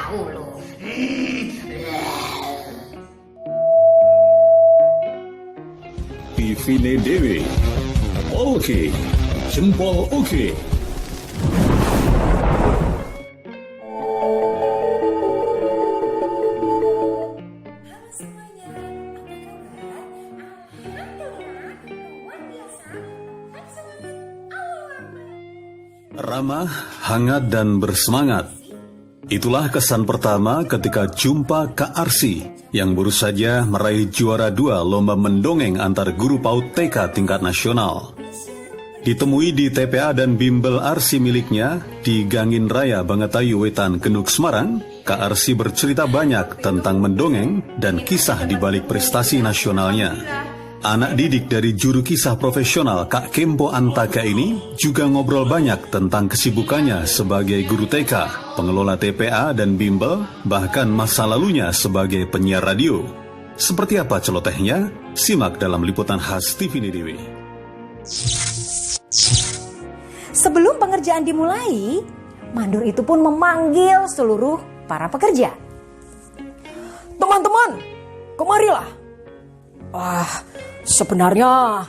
tahu loh. Tivine Dewi. Oke, jempol oke. Halo semuanya, apa kabar? Alhamdulillah, luar biasa. Hai semangat, Ramah, hangat, dan bersemangat. Itulah kesan pertama ketika jumpa Kak Arsy yang baru saja meraih juara 2 lomba mendongeng antar guru PAUD TK tingkat nasional. Ditemui di TPA dan bimbel Arsy miliknya di Gangin Raya Bangetayu Wetan, Genuk, Semarang, Kak Arsy bercerita banyak tentang mendongeng dan kisah di balik prestasi nasionalnya. Anak didik dari juru kisah profesional Kak Kempo Antaka ini juga ngobrol banyak tentang kesibukannya sebagai guru TK, pengelola TPA dan bimbel, bahkan masa lalunya sebagai penyiar radio. Seperti apa celotehnya? Simak dalam liputan khas Tivine Dewi. Sebelum pengerjaan dimulai, mandor itu pun memanggil seluruh para pekerja. Teman-teman, kemarilah. Sebenarnya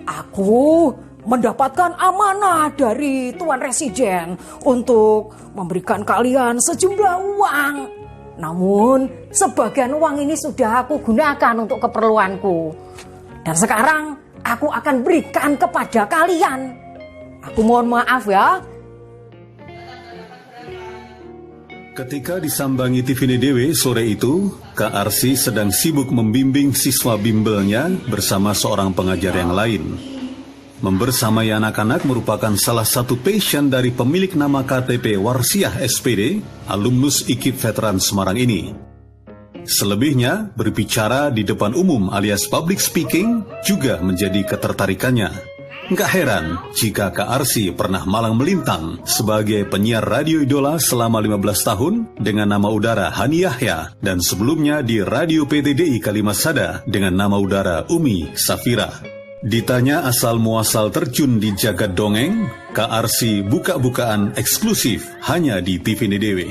aku mendapatkan amanah dari Tuan Residen untuk memberikan kalian sejumlah uang. Namun sebagian uang ini sudah aku gunakan untuk keperluanku. Dan sekarang aku akan berikan kepada kalian. Aku mohon maaf ya. Ketika disambangi Tivine Dewi sore itu, Kak Arsy sedang sibuk membimbing siswa bimbelnya bersama seorang pengajar yang lain. Membersamai anak-anak merupakan salah satu passion dari pemilik nama KTP Warsiah SPD, alumnus IKIP Veteran Semarang ini. Selebihnya, berbicara di depan umum alias public speaking juga menjadi ketertarikannya. Nggak heran jika Kak Arsy pernah malang melintang sebagai penyiar radio idola selama 15 tahun dengan nama udara Hani Yahya dan sebelumnya di Radio PTDI Kalimasada dengan nama udara Umi Safira. Ditanya asal muasal terjun di jagat dongeng, Kak Arsy buka-bukaan eksklusif hanya di Tivine Dewi.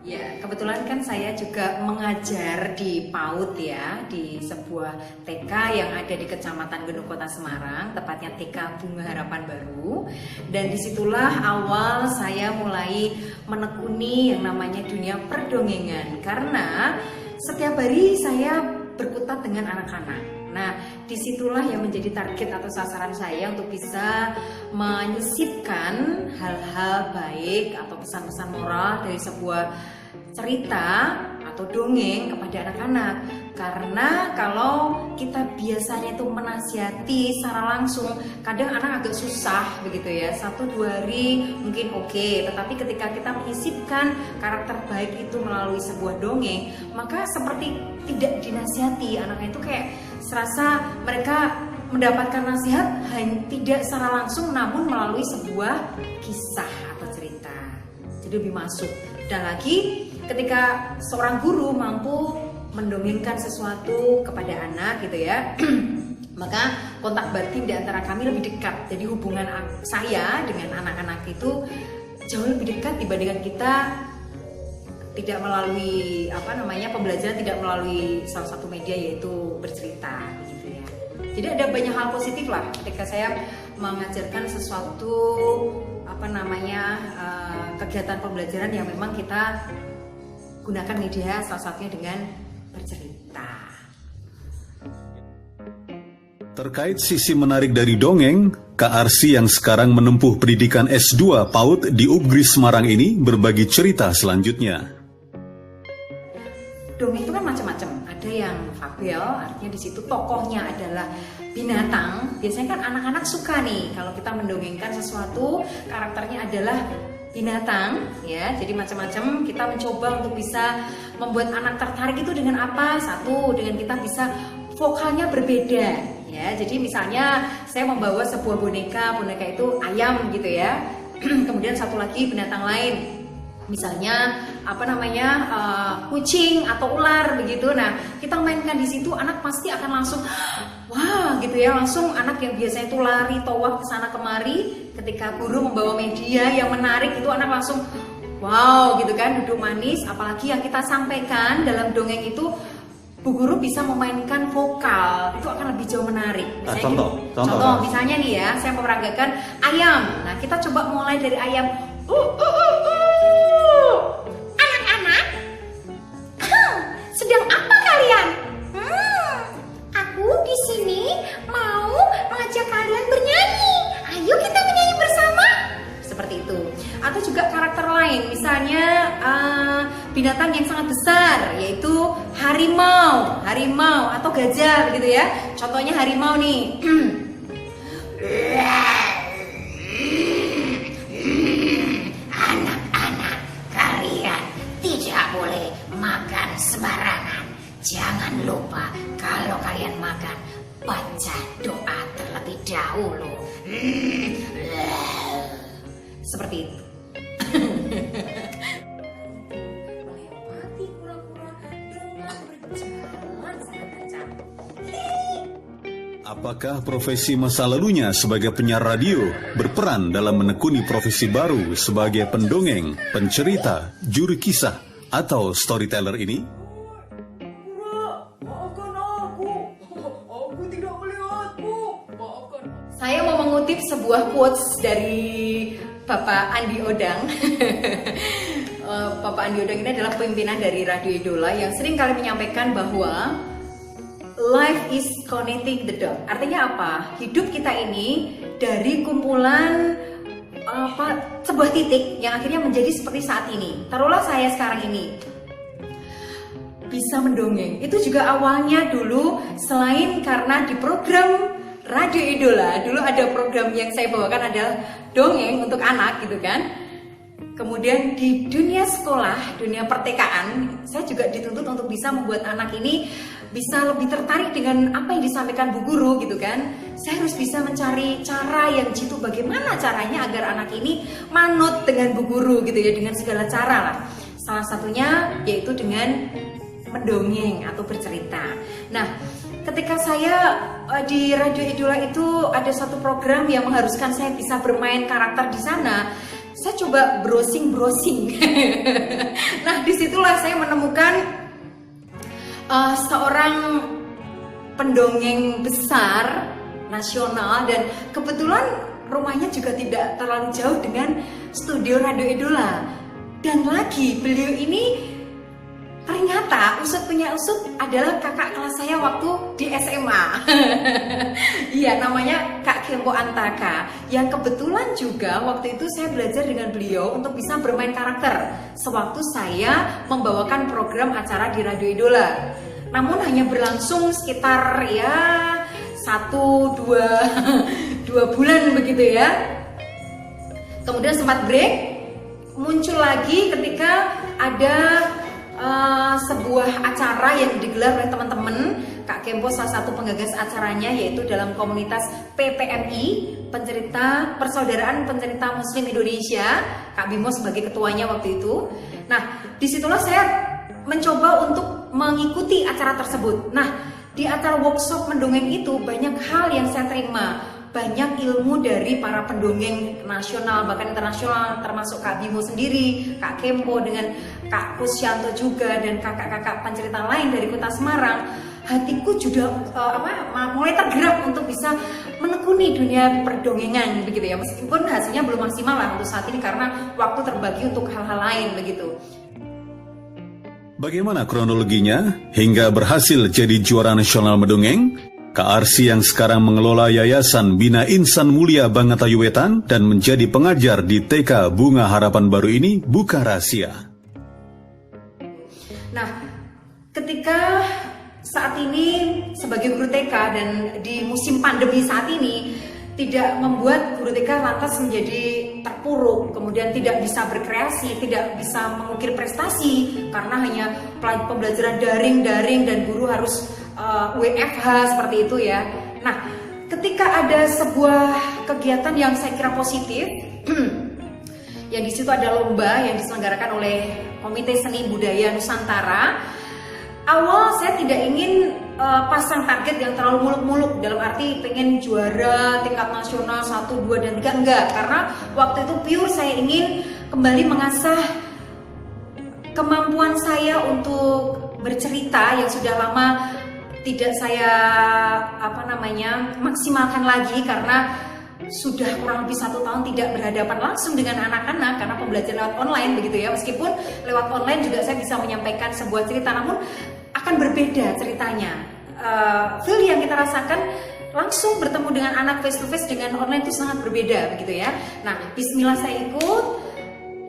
Ya, kebetulan kan saya juga mengajar di PAUD ya, di sebuah TK yang ada di Kecamatan Genuk, Kota Semarang, tepatnya TK Bunga Harapan Baru. Dan disitulah awal saya mulai menekuni yang namanya dunia perdongengan, karena setiap hari saya berkutat dengan anak-anak. Nah, disitulah yang menjadi target atau sasaran saya untuk bisa menyisipkan hal-hal baik atau pesan-pesan moral dari sebuah cerita atau dongeng kepada anak-anak. Karena kalau kita biasanya itu menasihati secara langsung, kadang anak agak susah begitu ya, 1-2 hari mungkin oke, tetapi ketika kita menyisipkan karakter baik itu melalui sebuah dongeng, maka seperti tidak dinasihati, anaknya itu kayak serasa mereka mendapatkan nasihat hanya tidak secara langsung, namun melalui sebuah kisah atau cerita, jadi lebih masuk. Dan lagi ketika seorang guru mampu mendongengkan sesuatu kepada anak gitu ya, maka kontak batin di antara kami lebih dekat. Jadi hubungan saya dengan anak-anak itu jauh lebih dekat dibandingkan kita tidak melalui pembelajaran tidak melalui salah satu media yaitu bercerita gitu ya. Jadi ada banyak hal positif lah ketika saya mengajarkan sesuatu kegiatan pembelajaran yang memang kita gunakan media salah satunya dengan bercerita. Terkait sisi menarik dari dongeng, Kak Arsy yang sekarang menempuh pendidikan S2 PAUD di UPGRI Semarang ini berbagi cerita selanjutnya. Dongeng itu kan macam-macam. Ada yang fabel, artinya di situ tokohnya adalah binatang. Biasanya kan anak-anak suka nih kalau kita mendongengkan sesuatu karakternya adalah binatang ya. Jadi macam-macam kita mencoba untuk bisa membuat anak tertarik itu dengan apa? Satu, dengan kita bisa vokalnya berbeda ya. Jadi misalnya saya membawa sebuah boneka itu ayam gitu ya. Kemudian satu lagi binatang lain, misalnya kucing atau ular begitu. Nah, kita mainkan di situ, anak pasti akan langsung wah gitu ya, langsung anak yang biasanya itu lari towah ke sana kemari, ketika guru membawa media yang menarik itu anak langsung wow gitu kan, duduk manis. Apalagi yang kita sampaikan dalam dongeng itu Bu Guru bisa memainkan vokal, itu akan lebih jauh menarik. Misalnya contoh misalnya nih ya, saya memeragakan ayam. Nah kita coba mulai dari ayam. Anak-anak, sedang apa kalian? Aku di sini mau mengajak kalian bernyanyi. Ayo kita menyanyi bersama. Seperti itu. Atau juga karakter lain, misalnya binatang yang sangat besar, yaitu harimau atau gajah begitu ya. Contohnya harimau nih. Anak-anak, kalian tidak boleh makan sembarangan. Jangan lupa kalau kalian makan, baca doa terlebih dahulu. Seperti itu. Melewati kura-kura dengan berjalan sangat kencang. Apakah profesi masa lalunya sebagai penyiar radio berperan dalam menekuni profesi baru sebagai pendongeng, pencerita, juru kisah, atau storyteller ini? Maafkan aku tidak melihatmu. Maafkan. Saya mau mengutip sebuah quotes dari Bapak Andi Odang. Bapak Andi Odang ini adalah pimpinan dari Radio Idola yang sering kali menyampaikan bahwa life is connecting the dot. Artinya apa? Hidup kita ini dari kumpulan sebuah titik yang akhirnya menjadi seperti saat ini. Taruhlah saya sekarang ini bisa mendongeng. Itu juga awalnya dulu selain karena di program Radio Idola, dulu ada program yang saya bawakan adalah dongeng untuk anak gitu kan. Kemudian di dunia sekolah, dunia pertekaan, saya juga dituntut untuk bisa membuat anak ini bisa lebih tertarik dengan apa yang disampaikan Bu Guru gitu kan. Saya harus bisa mencari cara yang jitu, bagaimana caranya agar anak ini manut dengan Bu Guru gitu ya, dengan segala cara lah. Salah satunya yaitu dengan mendongeng atau bercerita. Nah, ketika saya di Radio Idola itu ada satu program yang mengharuskan saya bisa bermain karakter di sana. Saya coba browsing. Nah, disitulah saya menemukan seorang pendongeng besar nasional dan kebetulan rumahnya juga tidak terlalu jauh dengan studio Radio Idola. Dan lagi beliau ini ternyata usut punya usut adalah kakak kelas saya waktu di SMA. Iya, namanya Kak Kempo Antaka. Yang kebetulan juga waktu itu saya belajar dengan beliau untuk bisa bermain karakter sewaktu saya membawakan program acara di Radio Idola. Namun hanya berlangsung sekitar ya 1-2 bulan begitu ya. Kemudian sempat break, muncul lagi ketika ada sebuah acara yang digelar oleh teman-teman. Kak Kempo salah satu penggagas acaranya, yaitu dalam komunitas PPMI, pencerita Persaudaraan Pencerita Muslim Indonesia. Kak Bimo sebagai ketuanya waktu itu. Nah, disitulah saya mencoba untuk mengikuti acara tersebut. Nah, di acara workshop mendongeng itu banyak hal yang saya terima. Banyak ilmu dari para pendongeng nasional bahkan internasional, termasuk Kak Bimo sendiri, Kak Kempo dengan Kak Kusyanto juga, dan kakak-kakak pencerita lain dari Kota Semarang. Hatiku juga mulai tergerak untuk bisa menekuni dunia perdongengan begitu ya, meskipun hasilnya belum maksimal lah untuk saat ini karena waktu terbagi untuk hal-hal lain begitu. Bagaimana kronologinya hingga berhasil jadi juara nasional mendongeng? Kak Arsy yang sekarang mengelola Yayasan Bina Insan Mulia Bangatayuwetan Wetan dan menjadi pengajar di TK Bunga Harapan Baru ini buka rahasia. Nah, ketika saat ini sebagai guru TK dan di musim pandemi saat ini tidak membuat guru TK lantas menjadi terpuruk, kemudian tidak bisa berkreasi, tidak bisa mengukir prestasi karena hanya pembelajaran daring dan guru harus WFH seperti itu ya. Nah, ketika ada sebuah kegiatan yang saya kira positif, yang di situ ada lomba yang diselenggarakan oleh Komite Seni Budaya Nusantara. Awal saya tidak ingin pasang target yang terlalu muluk-muluk, dalam arti pengen juara tingkat nasional 1, 2, dan 3, enggak. Karena waktu itu pure saya ingin kembali mengasah kemampuan saya untuk bercerita yang sudah lama tidak saya maksimalkan lagi, karena sudah kurang lebih 1 tahun tidak berhadapan langsung dengan anak-anak karena pembelajaran lewat online begitu ya. Meskipun lewat online juga saya bisa menyampaikan sebuah cerita, namun akan berbeda ceritanya. Feel yang kita rasakan langsung bertemu dengan anak face to face dengan online itu sangat berbeda begitu ya. Nah, bismillah saya ikut,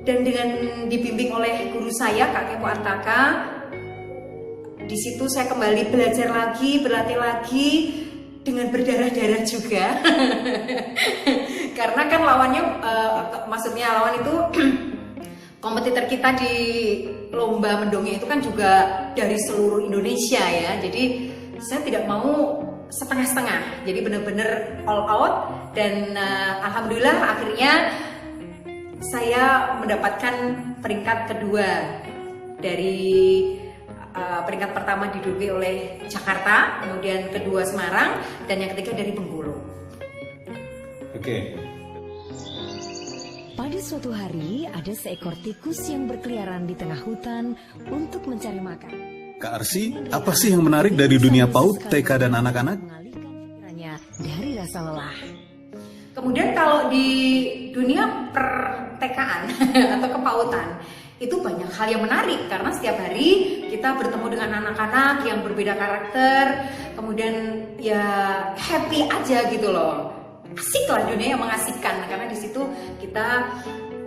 dan dengan dibimbing oleh guru saya Kak Kempo Antaka, di situ saya kembali belajar lagi, berlatih lagi dengan berdarah-darah juga. Karena kan lawannya, maksudnya lawan itu kompetitor kita di lomba mendongeng itu kan juga dari seluruh Indonesia ya. Jadi saya tidak mau setengah-setengah, jadi benar-benar all out. Dan alhamdulillah akhirnya saya mendapatkan peringkat kedua. Dari peringkat pertama diduduki oleh Jakarta, kemudian kedua Semarang, dan yang ketiga dari Bengkulu. Oke. Pada suatu hari, ada seekor tikus yang berkeliaran di tengah hutan untuk mencari makan. Kak Arsy, apa sih yang menarik dari dunia PAUD, TK, dan anak-anak? Mengalihkan pikirannya dari rasa lelah. Kemudian kalau di dunia per-TK-an atau kepautan, itu banyak hal yang menarik karena setiap hari kita bertemu dengan anak-anak yang berbeda karakter, kemudian ya happy aja gitu loh. Asik lah, dunia yang mengasihkan karena di situ kita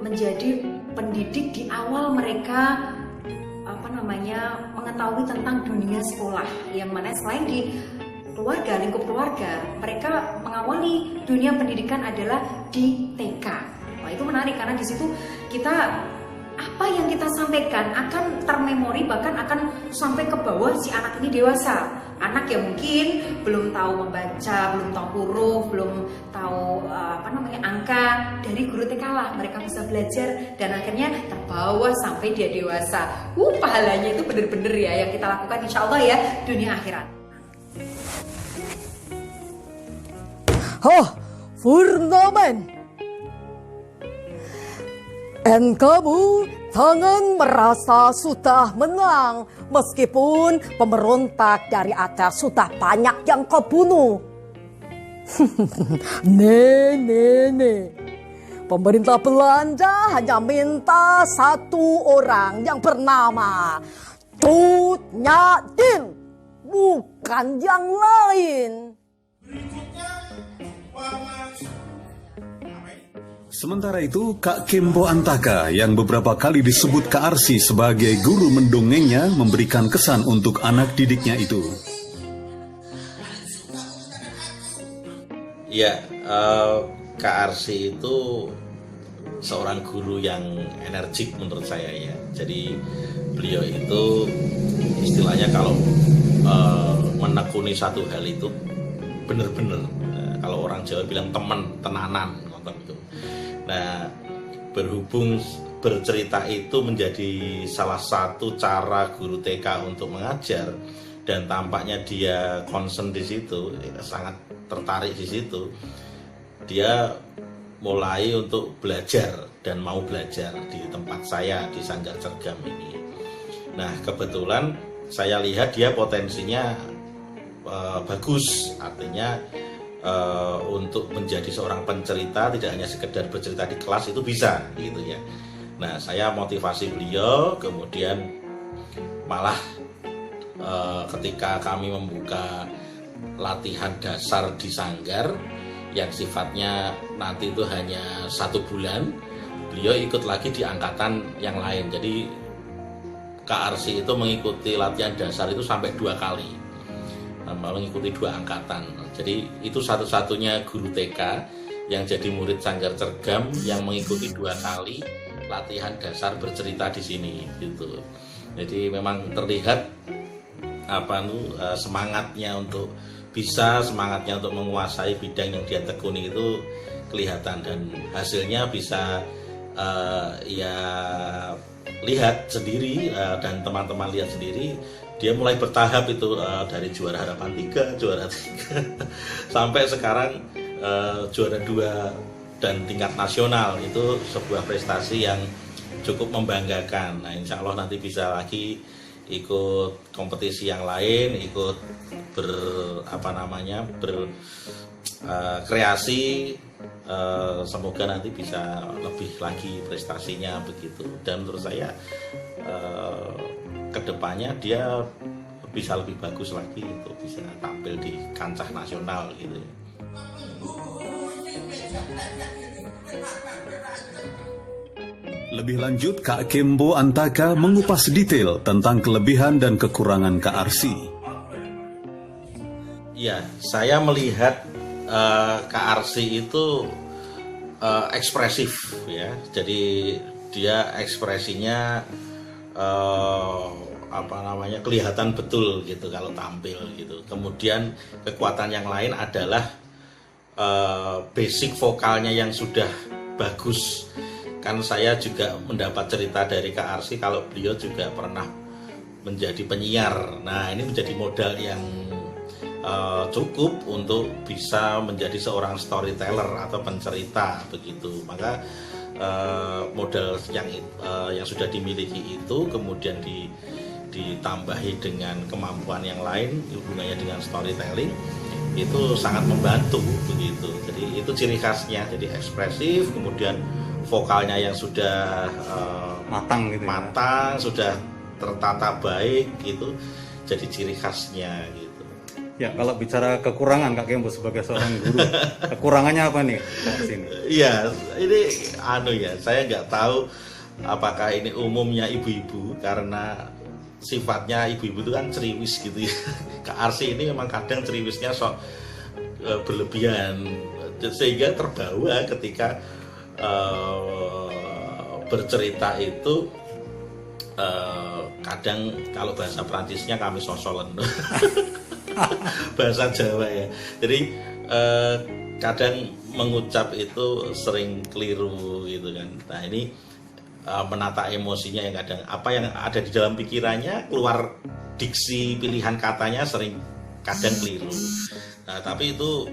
menjadi pendidik di awal mereka mengetahui tentang dunia sekolah, yang mana selain di keluarga, lingkup keluarga, mereka mengawali dunia pendidikan adalah di TK. Wah, itu menarik karena di situ kita apa yang kita sampaikan akan termemori, bahkan akan sampai ke bawah si anak ini dewasa. Anak yang mungkin belum tahu membaca, belum tahu huruf, belum tahu angka, dari guru TK lah mereka bisa belajar dan akhirnya terbawa sampai dia dewasa. Pahalanya itu bener-bener ya yang kita lakukan, insya Allah ya, dunia akhirat. Furnamen, dan kamu jangan merasa sudah menang meskipun pemberontak dari atas sudah banyak yang kau bunuh. Pemerintah Belanda hanya minta 1 orang yang bernama Tut Nyatin, bukan yang lain. Sementara itu, Kak Kempo Antaka yang beberapa kali disebut Kak Arsy sebagai guru mendongengnya memberikan kesan untuk anak didiknya itu. Ya, Kak Arsy itu seorang guru yang energik menurut saya ya. Jadi beliau itu istilahnya kalau menekuni satu hal itu benar-benar, kalau orang Jawa bilang tenanan gitu. Nah, berhubung bercerita itu menjadi salah satu cara guru TK untuk mengajar, dan tampaknya dia concern di situ, sangat tertarik di situ. Dia mulai untuk belajar dan mau belajar di tempat saya di Sanggar Cergam ini. Nah, kebetulan saya lihat dia potensinya bagus, artinya untuk menjadi seorang pencerita, tidak hanya sekedar bercerita di kelas itu bisa gitu ya. Nah, saya motivasi beliau, kemudian malah ketika kami membuka latihan dasar di Sanggar yang sifatnya nanti itu hanya 1 bulan, beliau ikut lagi di angkatan yang lain. Jadi Kak Arsy itu mengikuti latihan dasar itu sampai 2 kali, mengikuti 2 angkatan. Jadi itu satu-satunya guru TK yang jadi murid Sanggar Cergam yang mengikuti 2 kali latihan dasar bercerita di sini gitu. Jadi memang terlihat semangatnya untuk menguasai bidang yang dia tekuni itu kelihatan, dan hasilnya bisa lihat sendiri dan teman-teman lihat sendiri, dia mulai bertahap itu dari juara harapan 3, juara 3 sampai sekarang juara 2 dan tingkat nasional. Itu sebuah prestasi yang cukup membanggakan. Nah, insya Allah nanti bisa lagi ikut kompetisi yang lain, ikut berkreasi. Semoga nanti bisa lebih lagi prestasinya begitu. Dan menurut saya kedepannya dia bisa lebih bagus lagi untuk bisa tampil di kancah nasional gitu. Lebih lanjut, Kak Kembo Antaka mengupas detail tentang kelebihan dan kekurangan Kak Arsy. Ya, saya melihat Kak Arsy itu ekspresif ya. Jadi dia ekspresinya kelihatan betul gitu kalau tampil gitu. Kemudian kekuatan yang lain adalah basic vokalnya yang sudah bagus. Kan saya juga mendapat cerita dari Kak Arsy kalau beliau juga pernah menjadi penyiar. Nah, ini menjadi modal yang cukup untuk bisa menjadi seorang storyteller atau pencerita begitu. Maka modal yang sudah dimiliki itu kemudian ditambahi dengan kemampuan yang lain hubungannya dengan storytelling, itu sangat membantu begitu. Jadi itu ciri khasnya, jadi ekspresif, kemudian vokalnya yang sudah matang gitu, matang, sudah tertata baik gitu, jadi ciri khasnya gitu. Ya, kalau bicara kekurangan Kak Kembo sebagai seorang guru, kekurangannya apa nih Kak sini? Iya, ini saya nggak tahu apakah ini umumnya ibu-ibu, karena sifatnya ibu-ibu itu kan ceriwis gitu ya. Kak Arsy ini memang kadang ceriwisnya sok berlebihan, sehingga terbawa ketika bercerita itu kadang kalau bahasa Perancisnya kami sosolen. Bahasa Jawa ya. Jadi kadang mengucap itu sering keliru gitu kan. Nah, ini menata emosinya yang kadang apa yang ada di dalam pikirannya keluar diksi pilihan katanya sering kadang keliru. Nah, tapi itu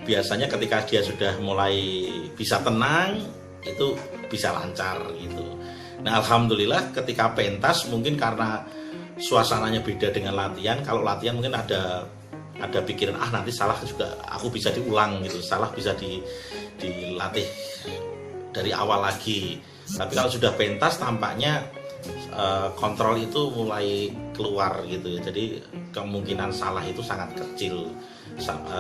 biasanya ketika dia sudah mulai bisa tenang itu bisa lancar gitu. Nah, alhamdulillah ketika pentas mungkin karena suasananya beda dengan latihan. Kalau latihan mungkin ada pikiran nanti salah juga aku bisa diulang gitu, salah bisa dilatih dari awal lagi. Tapi kalau sudah pentas tampaknya kontrol itu mulai keluar gitu ya. Jadi kemungkinan salah itu sangat kecil.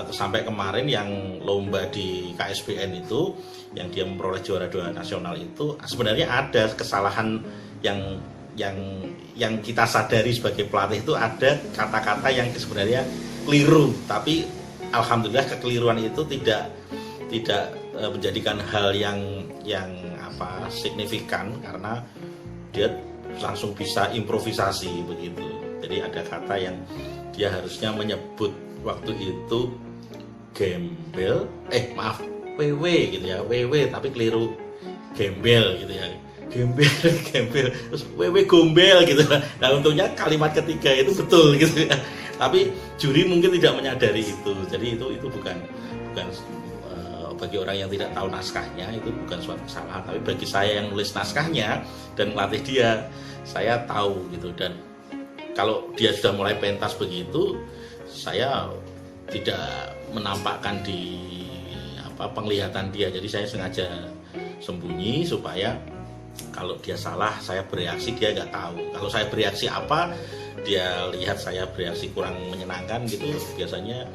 Sampai kemarin yang lomba di KSBN itu yang dia memperoleh juara 2 nasional itu sebenarnya ada kesalahan yang kita sadari sebagai pelatih itu ada kata-kata yang sebenarnya keliru, tapi alhamdulillah kekeliruan itu tidak menjadikan hal yang signifikan karena dia langsung bisa improvisasi begitu. Jadi ada kata yang dia harusnya menyebut waktu itu gembel, WW gitu ya, WW tapi keliru gembel gitu ya. Gembel, terus wewe gombel gitu. Nah, untungnya kalimat ketiga itu betul gitu ya. Tapi juri mungkin tidak menyadari itu. Jadi itu bukan bagi orang yang tidak tahu naskahnya itu bukan suatu kesalahan. Tapi bagi saya yang nulis naskahnya dan melatih dia, saya tahu gitu. Dan kalau dia sudah mulai pentas begitu, saya tidak menampakkan di penglihatan dia. Jadi saya sengaja sembunyi supaya kalau dia salah saya bereaksi dia nggak tahu. Kalau saya bereaksi apa dia lihat saya bereaksi kurang menyenangkan gitu, biasanya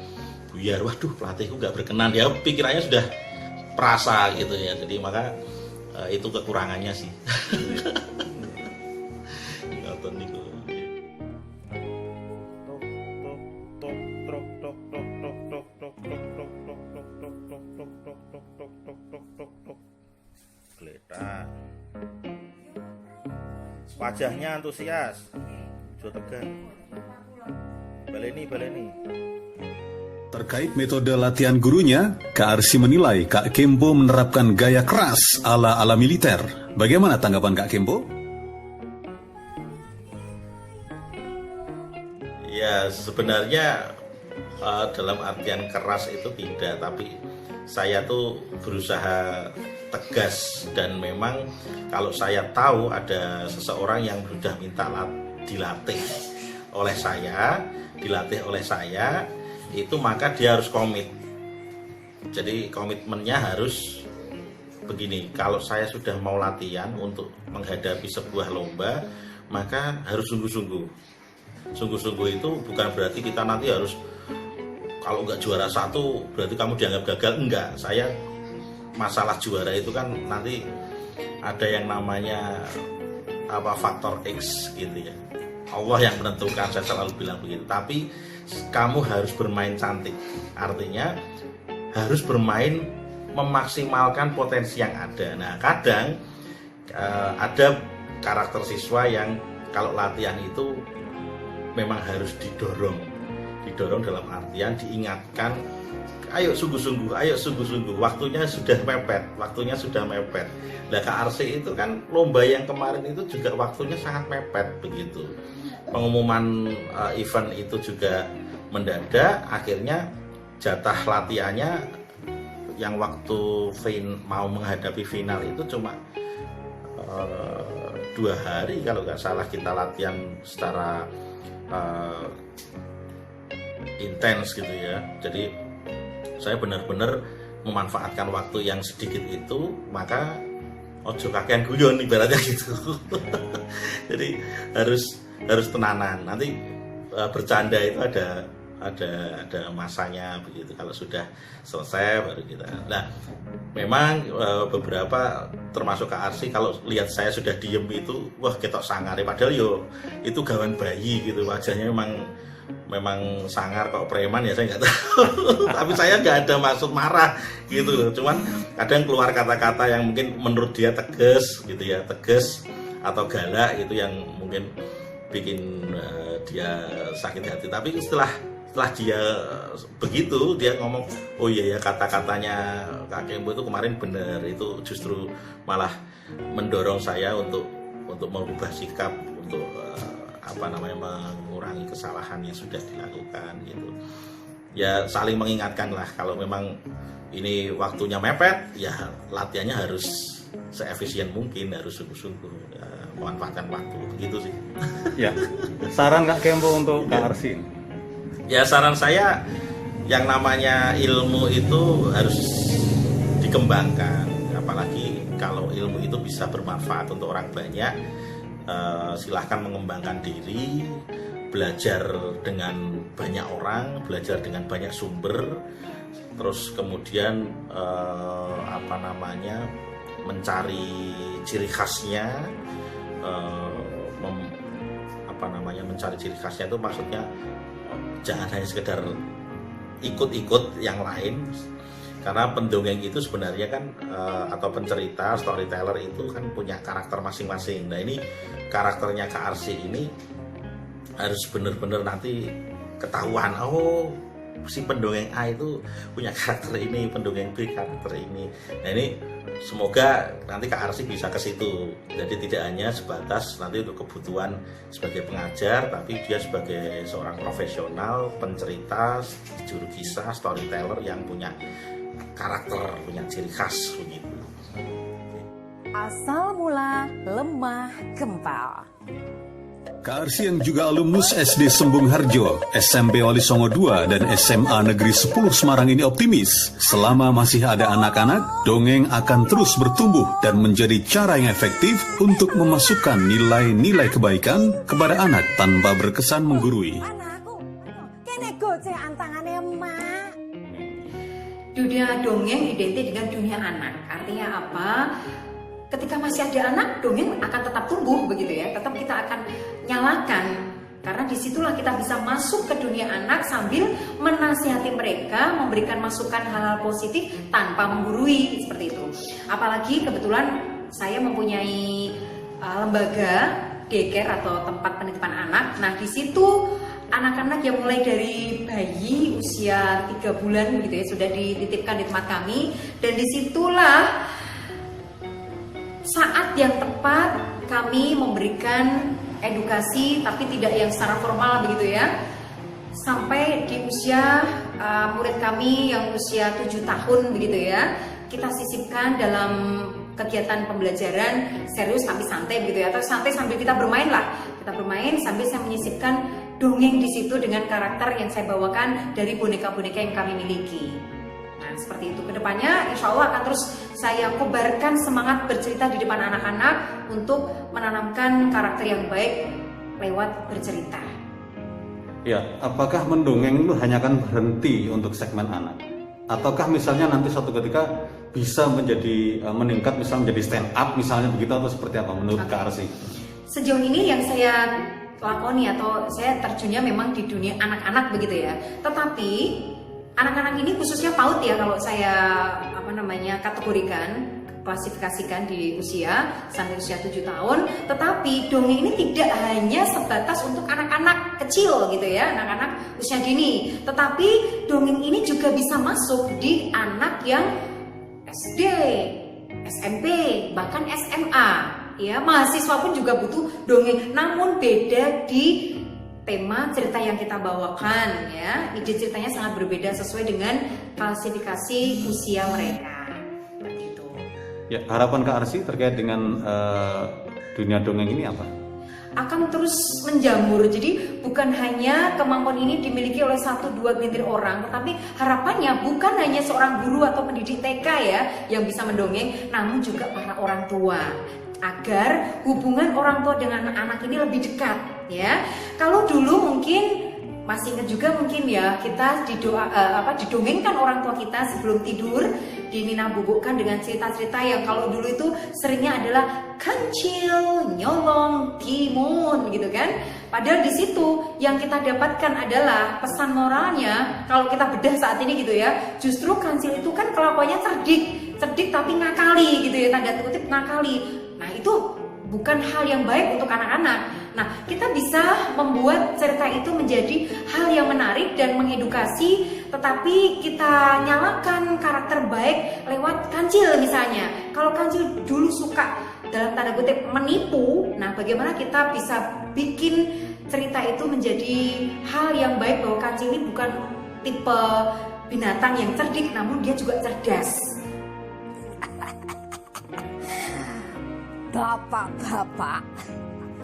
buyar, waduh pelatihku nggak berkenan, ya pikirannya sudah perasa gitu ya. Jadi maka itu kekurangannya sih. Wajahnya antusias, Jo tegar. Baleni. Terkait metode latihan gurunya, Kak Arsy menilai Kak Kembo menerapkan gaya keras ala militer. Bagaimana tanggapan Kak Kembo? Ya sebenarnya dalam artian keras itu tidak, tapi saya tuh berusaha tegas, dan memang kalau saya tahu ada seseorang yang sudah minta dilatih oleh saya, itu maka dia harus komit. Jadi komitmennya harus begini, kalau saya sudah mau latihan untuk menghadapi sebuah lomba, maka harus sungguh-sungguh. Sungguh-sungguh itu bukan berarti kita nanti harus, kalau nggak juara 1 berarti kamu dianggap gagal. Enggak, saya masalah juara itu kan nanti ada yang namanya faktor X gitu ya. Allah yang menentukan, saya selalu bilang begitu. Tapi kamu harus bermain cantik, artinya harus bermain memaksimalkan potensi yang ada. Nah kadang ada karakter siswa yang kalau latihan itu memang harus didorong dalam artian diingatkan, ayo sungguh-sungguh, waktunya sudah mepet. Nah KRC itu kan lomba yang kemarin itu juga waktunya sangat mepet begitu. Pengumuman event itu juga mendadak, akhirnya jatah latihannya yang waktu mau menghadapi final itu cuma 2 hari kalau nggak salah kita latihan secara intens gitu ya. Jadi saya benar-benar memanfaatkan waktu yang sedikit itu, maka ojo kakean guyon ibaratnya gitu. Jadi harus tenanan. Nanti bercanda itu ada masanya begitu. Kalau sudah selesai baru kita. Nah, memang beberapa termasuk KRC kalau lihat saya sudah diem itu, wah ketok sangar. Padahal itu gawan bayi gitu, wajahnya memang sangar kok preman ya, saya nggak tahu. Tapi saya nggak ada maksud marah gitu loh. Cuman kadang keluar kata-kata yang mungkin menurut dia tegas gitu ya, tegas atau galak gitu yang mungkin bikin dia sakit hati. Tapi setelah dia begitu, dia ngomong, oh iya ya kata-katanya Kak Kembo itu kemarin benar, itu justru malah mendorong saya untuk merubah sikap, untuk mengurangi kesalahan yang sudah dilakukan gitu. Ya saling mengingatkan lah, kalau memang ini waktunya mepet, ya latihannya harus seefisien mungkin, harus sungguh-sungguh ya, memanfaatkan waktu, begitu sih. Ya, saran Kak Kembo untuk KRC? Ya saran saya, yang namanya ilmu itu harus dikembangkan, apalagi kalau ilmu itu bisa bermanfaat untuk orang banyak. Silahkan mengembangkan diri, belajar dengan banyak orang, belajar dengan banyak sumber, terus kemudian mencari ciri khasnya, mencari ciri khasnya itu maksudnya jangan hanya sekedar ikut-ikut yang lain. Karena pendongeng itu sebenarnya kan atau pencerita, storyteller itu kan punya karakter masing-masing. Nah ini karakternya KRC ini harus benar-benar nanti ketahuan, oh si pendongeng A itu punya karakter ini, pendongeng B karakter ini. Nah ini semoga nanti KRC bisa ke situ. Jadi tidak hanya sebatas nanti untuk kebutuhan sebagai pengajar, tapi dia sebagai seorang profesional, pencerita, juru kisah, storyteller yang punya karakter, punya ciri khas begitu. Asal mula lemah gempal. KRC yang juga alumnus SD Sembung Harjo, SMP Wali Songo 2, dan SMA Negeri 10 Semarang ini optimis, selama masih ada anak-anak, dongeng akan terus bertumbuh dan menjadi cara yang efektif untuk memasukkan nilai-nilai kebaikan kepada anak tanpa berkesan menggurui. Anakku, kene gocek antangane emak. Dunia dongeng identik dengan dunia anak. Artinya apa? Ketika masih ada anak, dongeng akan tetap tumbuh begitu ya. Tetap kita akan nyalakan. Karena disitulah kita bisa masuk ke dunia anak sambil menasihati mereka, memberikan masukan hal-hal positif tanpa menggurui seperti itu. Apalagi kebetulan saya mempunyai lembaga daycare atau tempat penitipan anak. Nah di situ anak-anak yang mulai dari bayi usia 3 bulan gitu ya sudah dititipkan di tempat kami, dan disitulah saat yang tepat kami memberikan edukasi, tapi tidak yang secara formal begitu ya, sampai di usia murid kami yang usia 7 tahun begitu ya, kita sisipkan dalam kegiatan pembelajaran serius tapi santai begitu ya, atau santai sambil kita bermain lah. Kita bermain sambil saya menyisipkan dongeng di situ dengan karakter yang saya bawakan dari boneka-boneka yang kami miliki. Nah, seperti itu. Kedepannya insya Allah akan terus saya kobarkan semangat bercerita di depan anak-anak untuk menanamkan karakter yang baik lewat bercerita. Ya, apakah mendongeng itu hanya akan berhenti untuk segmen anak? Ataukah misalnya nanti suatu ketika bisa menjadi meningkat, misalnya menjadi stand up misalnya begitu, atau seperti apa menurut Kak Arsy? Sejauh ini yang saya lakoni atau saya terjunnya memang di dunia anak-anak begitu ya. Tetapi anak-anak ini khususnya PAUD ya, kalau saya kategorikan, klasifikasikan di usia sampai usia 7 tahun. Tetapi dongeng ini tidak hanya sebatas untuk anak-anak kecil gitu ya, anak-anak usia dini. Tetapi dongeng ini juga bisa masuk di anak yang SD, SMP, bahkan SMA. Ya, mahasiswa pun juga butuh dongeng, namun beda di tema cerita yang kita bawakan ya. Ide ceritanya sangat berbeda sesuai dengan klasifikasi usia mereka. Seperti itu. Ya, harapan Kak Arsy terkait dengan dunia dongeng ini apa? Akan terus menjamur. Jadi bukan hanya kemampuan ini dimiliki oleh 1-2 gelintir orang, tetapi harapannya bukan hanya seorang guru atau pendidik TK ya yang bisa mendongeng, namun juga para orang tua, agar hubungan orang tua dengan anak ini lebih dekat ya. Kalau dulu mungkin masih ingat juga mungkin ya, kita didongengkan orang tua kita sebelum tidur, dinina bubukkan dengan cerita-cerita yang kalau dulu itu seringnya adalah kancil, nyolong, timun gitu kan. Padahal di situ yang kita dapatkan adalah pesan moralnya. Kalau kita bedah saat ini gitu ya, justru kancil itu kan kelakuannya cerdik tapi ngakali gitu ya, tanda kutip ngakali. Nah, itu bukan hal yang baik untuk anak-anak. Nah, kita bisa membuat cerita itu menjadi hal yang menarik dan mengedukasi, tetapi kita nyalakan karakter baik lewat kancil misalnya. Kalau kancil dulu suka dalam tanda kutip menipu, nah bagaimana kita bisa bikin cerita itu menjadi hal yang baik, bahwa kancil ini bukan tipe binatang yang cerdik, namun dia juga cerdas. Bapak-bapak,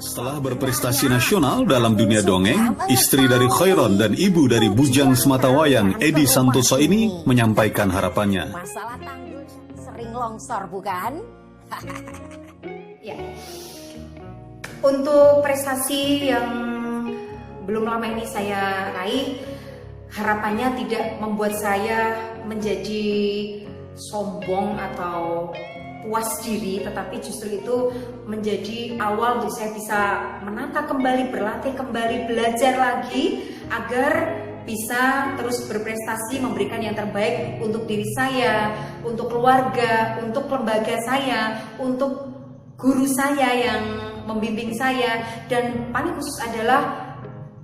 Setelah berprestasi nasional dalam dunia dongeng, istri dari Khairon dan ibu dari Bujang Sematawayang, Edi Santoso ini menyampaikan harapannya. masalah tanggul sering longsor bukan? Ya. Untuk prestasi yang belum lama ini saya raih, harapannya tidak membuat saya menjadi sombong atau puas diri, tetapi justru itu menjadi awal untuk saya bisa menata kembali, berlatih kembali, belajar lagi agar bisa terus berprestasi, memberikan yang terbaik untuk diri saya, untuk keluarga, untuk lembaga saya, untuk guru saya yang membimbing saya, dan paling khusus adalah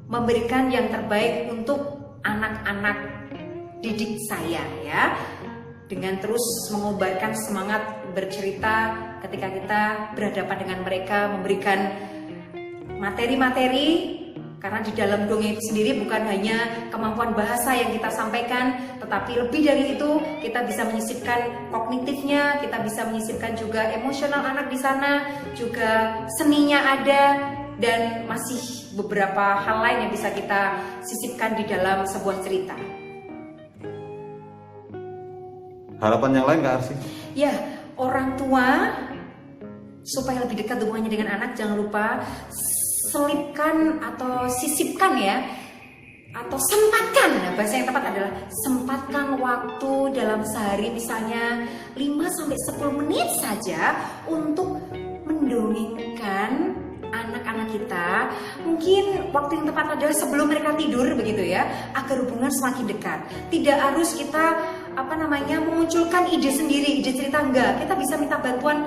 memberikan yang terbaik untuk anak-anak didik saya ya, dengan terus mengobarkan semangat bercerita ketika kita berhadapan dengan mereka, memberikan materi-materi. Karena di dalam dongeng itu sendiri bukan hanya kemampuan bahasa yang kita sampaikan, tetapi lebih dari itu kita bisa menyisipkan kognitifnya, kita bisa menyisipkan juga emosional anak di sana, juga seninya ada, dan masih beberapa hal lain yang bisa kita sisipkan di dalam sebuah cerita. Harapan yang lain Kak Arsy? Ya, orang tua supaya lebih dekat hubungannya dengan anak, jangan lupa selipkan atau sisipkan ya, atau sempatkan, nah bahasa yang tepat adalah sempatkan waktu dalam sehari misalnya 5-10 menit saja untuk mendongengkan anak-anak kita. Mungkin waktu yang tepat adalah sebelum mereka tidur begitu ya, agar hubungan semakin dekat. Tidak harus kita memunculkan ide sendiri, ide cerita, enggak. Kita bisa minta bantuan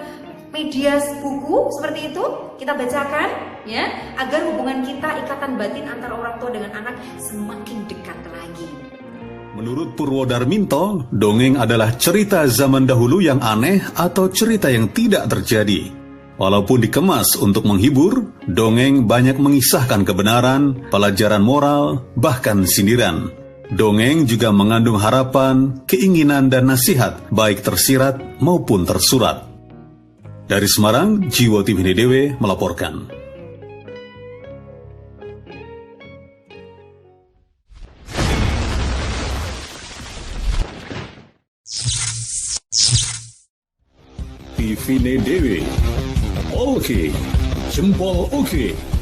media buku seperti itu, kita bacakan ya, agar hubungan kita, ikatan batin antara orang tua dengan anak semakin dekat lagi. Menurut Purwodarminto, dongeng adalah cerita zaman dahulu yang aneh atau cerita yang tidak terjadi. Walaupun dikemas untuk menghibur, dongeng banyak mengisahkan kebenaran, pelajaran moral, bahkan sindiran. Dongeng juga mengandung harapan, keinginan, dan nasihat, baik tersirat maupun tersurat. Dari Semarang, Jiwo Tivine Dewe melaporkan. Tivine Dewe. Oke, jempol oke.